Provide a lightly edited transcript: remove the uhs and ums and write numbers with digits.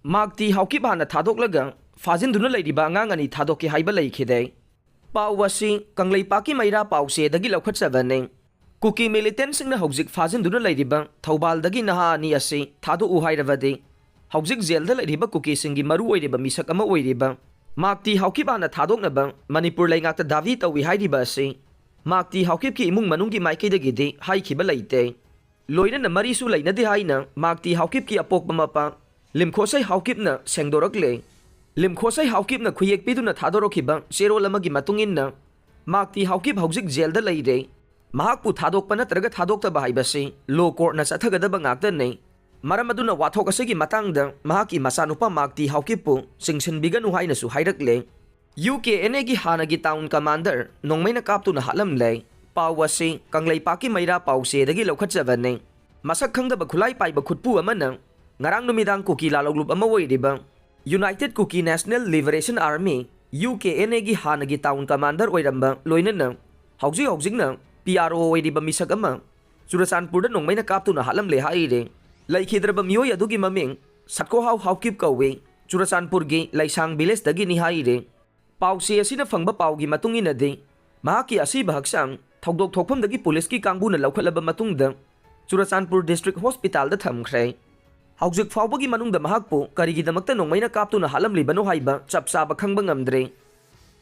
Magti Haokip Hanna Thadoklaga Fajinduna Leiriba Angang Thadokke Haiba Leikhide. Pawasi Kanglei Paki Maira Pause Dagi Lokhatsavane. Kuki militants in the Hauzik Fajinduna Leiriba, Taubal Dagi Naha Niasi, Thado Uhairavade. Hauzik Zelda Leiriba Kuki Singi Maru Wediba Misakama Wediba. Magti Haokip Hanna Thadoknaba, Manipur Langata David Awi Haidiba si. Magti Haokip Ki Mung Manungi Maiki de Gide, Haikiba Leite. Loina na Marisu Laina de Haina, Magti Haokip Ki Apok Bamapa. Limkhosai Haokip na Sengdorakle. Limkhosai Haokip na Kuyek Piduna Thadorokiba, Zero Lamagi Matungin na. Magti Haokip Hauzik Zelda Leide. Mahakpu Thadokpa natraga Thadokta Bahaibasi, Low Court na Sathagadaba Ngakdane. Maramaduna Watokasigi Matangda, Mahaki Masanupa Magti Haokipu, Singsin Biganu Hainasu Hairakle. UKNA Hannagi Town Commander, Nongmeina Kaptuna Hatlamle, Pawasi, Kanglei Paki Maira Pause Dagi Lokhatsavane. Masakanga Bakulai Pai Bakutpu Amana. Ngarang numidang Kuki Laloglup Amaway diba. United Kuki National Liberation Army, UKNA Hannagi Town Commander Oiramba, Loinana, Hauzik na, PRO Diba Misagama, Surasan Puda Nongmeina Kaptuna Hatlamle Haide, Leikhide Mio Yadugi Maming, Satko Haokip Kawe, Surasan Purgi, Laisang Biles Dagi ni Haide, Pause Asina Fangba Paugi Matungina de, Mahaki Asiba Haksang, Thaudok Thokpam Dagi Police Ki Kanguna Laukalaba Matungda, Surasanpur District Hospital the Thamkre. Hauzik Fawbagi Manung the Mahakpo, Karigidamakta Nongmeina Kaptuna Hatlamle Bano Haiba, Chapsaba Kangbang Amdre.